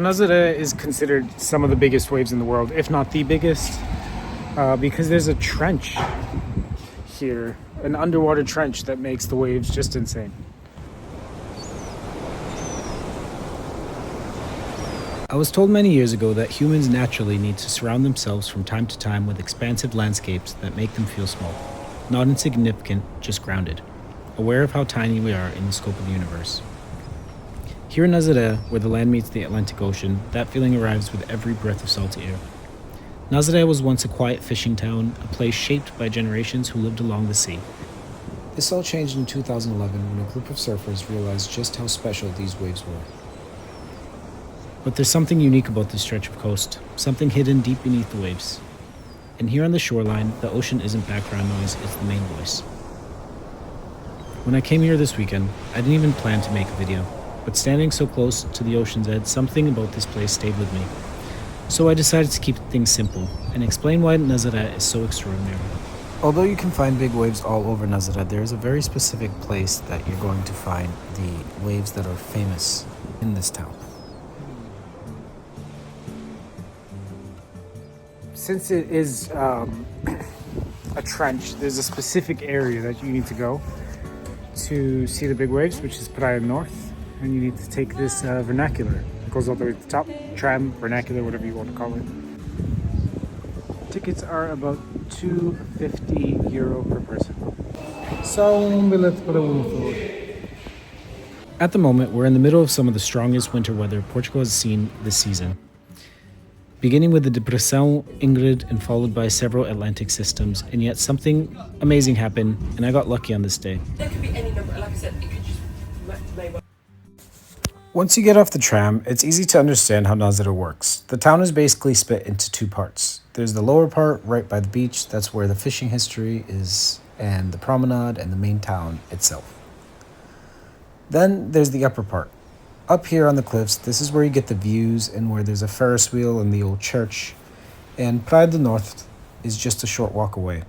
Nazaré is considered some of the biggest waves in the world, if not the biggest, because there's a trench here, an underwater trench that makes the waves just insane. I was told many years ago that humans naturally need to surround themselves from time to time with expansive landscapes that make them feel small, not insignificant, just grounded, aware of how tiny we are in the scope of the universe. Here in Nazaré, where the land meets the Atlantic Ocean, that feeling arrives with every breath of salty air. Nazaré was once a quiet fishing town, a place shaped by generations who lived along the sea. This all changed in 2011 when a group of surfers realized just how special these waves were. But there's something unique about this stretch of coast, something hidden deep beneath the waves. And here on the shoreline, the ocean isn't background noise, it's the main voice. When I came here this weekend, I didn't even plan to make a video, but standing so close to the ocean's edge, something about this place stayed with me. So I decided to keep things simple and explain why Nazaré is so extraordinary. Although you can find big waves all over Nazaré, there is a very specific place that you're going to find the waves that are famous in this town. Since it is a trench, there's a specific area that you need to go to see the big waves, which is Praia Norte, and you need to take this vernacular. It goes all the way to the top, tram, vernacular, whatever you want to call it. Tickets are about €250 per person. At the moment, we're in the middle of some of the strongest winter weather Portugal has seen this season. Beginning with the Depressão Ingrid and followed by several Atlantic systems, and yet something amazing happened, and I got lucky on this day. There could be any number, like I said, it could just may well. Once you get off the tram, it's easy to understand how Nazaré works. The town is basically split into two parts. There's the lower part right by the beach, that's where the fishing history is, and the promenade and the main town itself. Then there's the upper part. Up here on the cliffs, this is where you get the views and where there's a Ferris wheel and the old church. And Praia do Norte is just a short walk away.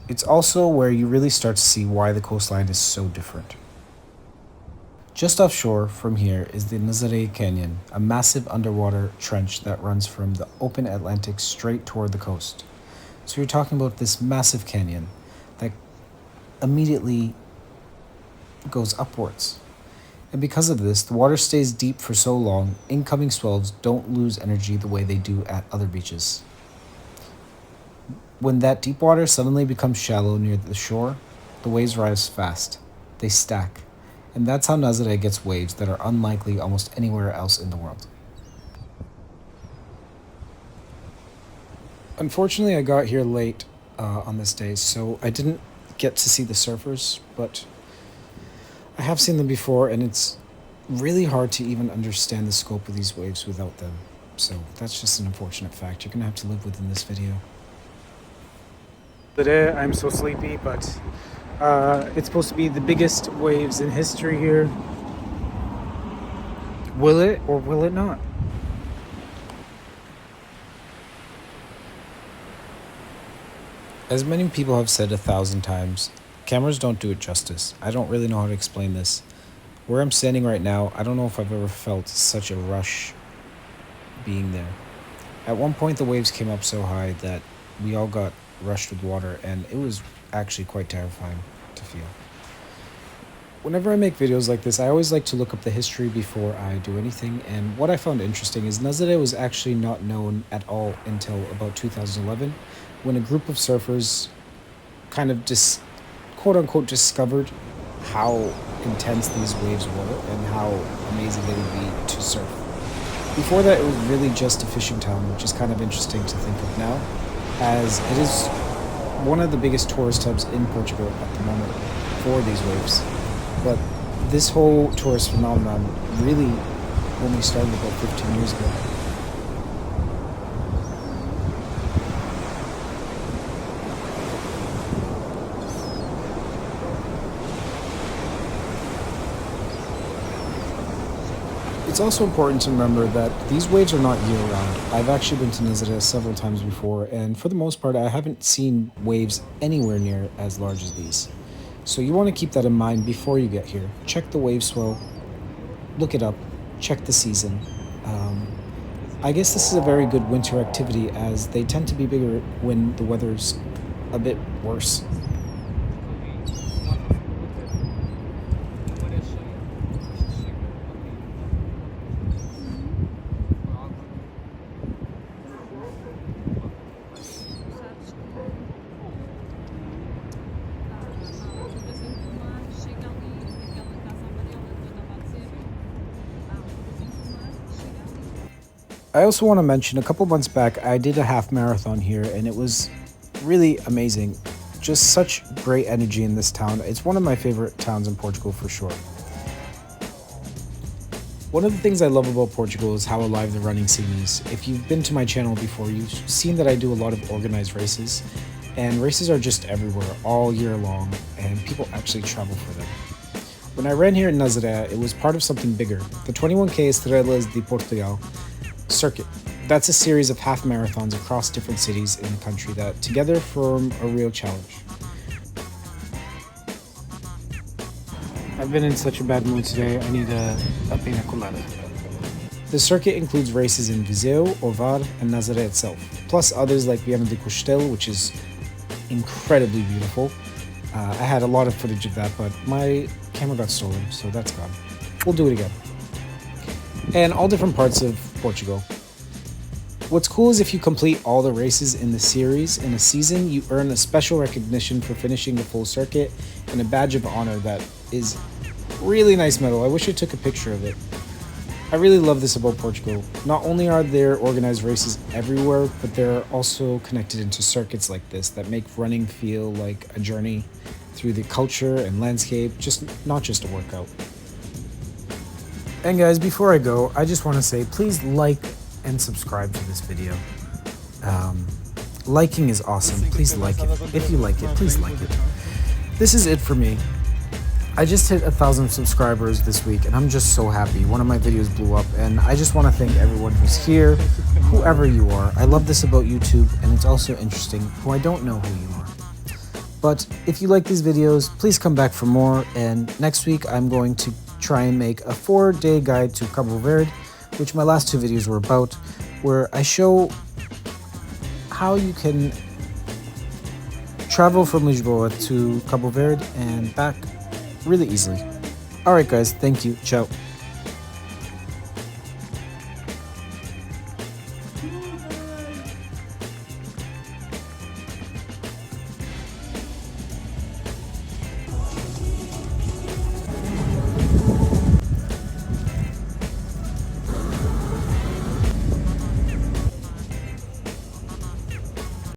It's also where you really start to see why the coastline is so different. Just offshore from here is the Nazaré Canyon, a massive underwater trench that runs from the open Atlantic straight toward the coast. So you're talking about this massive canyon that immediately goes upwards. And because of this, the water stays deep for so long, incoming swells don't lose energy the way they do at other beaches. When that deep water suddenly becomes shallow near the shore, the waves rise fast. They stack. And that's how Nazaré gets waves that are unlikely almost anywhere else in the world. Unfortunately, I got here late on this day, so I didn't get to see the surfers, but I have seen them before, and it's really hard to even understand the scope of these waves without them. So that's just an unfortunate fact. You're going to have to live within this video. Today, I'm so sleepy, but it's supposed to be the biggest waves in history here. Will it or will it not? As many people have said 1,000 times, cameras don't do it justice. I don't really know how to explain this. Where I'm standing right now, I don't know if I've ever felt such a rush being there. At one point, the waves came up so high that we all got rushed with water, and it was actually quite terrifying to feel. Whenever I make videos like this, I always like to look up the history before I do anything, and what I found interesting is Nazaré was actually not known at all until about 2011, when a group of surfers kind of quote-unquote discovered how intense these waves were and how amazing they would be to surf. Before that, it was really just a fishing town, which is kind of interesting to think of now, as it is one of the biggest tourist hubs in Portugal at the moment for these waves. But this whole tourist phenomenon really only started about 15 years ago. It's also important to remember that these waves are not year-round. I've actually been to Nazaré several times before, and for the most part, I haven't seen waves anywhere near as large as these. So you want to keep that in mind before you get here. Check the wave swell, look it up, check the season. I guess this is a very good winter activity as they tend to be bigger when the weather's a bit worse. I also want to mention a couple months back, I did a half marathon here and it was really amazing. Just such great energy in this town. It's one of my favorite towns in Portugal for sure. One of the things I love about Portugal is how alive the running scene is. If you've been to my channel before, you've seen that I do a lot of organized races, and races are just everywhere all year long, and people actually travel for them. When I ran here in Nazaré, it was part of something bigger, the 21K Estrelas de Portugal circuit. That's a series of half marathons across different cities in the country that together form a real challenge. I've been in such a bad mood today, I need a pina colada. The circuit includes races in Viseu, Ovar, and Nazaré itself, plus others like Viana do Castelo, which is incredibly beautiful. I had a lot of footage of that, but my camera got stolen, so that's gone. We'll do it again. And all different parts of Portugal. What's cool is if you complete all the races in the series in a season, you earn a special recognition for finishing the full circuit and a badge of honor that is really nice medal. I wish I took a picture of it. I really love this about Portugal. Not only are there organized races everywhere, but they're also connected into circuits like this that make running feel like a journey through the culture and landscape, not just a workout. And guys, before I go, I just want to say please like and subscribe to this video. Liking is awesome. Please like it. If you like it, please like it. This is it for me. I just hit 1,000 subscribers this week and I'm just so happy. One of my videos blew up and I just want to thank everyone who's here, whoever you are. I love this about YouTube and it's also interesting who I don't know who you are. But if you like these videos, please come back for more, and next week I'm going to try and make a 4-day guide to Cabo Verde, which my last 2 videos were about, where I show how you can travel from Lisboa to Cabo Verde and back really easily. Alright guys, thank you, ciao.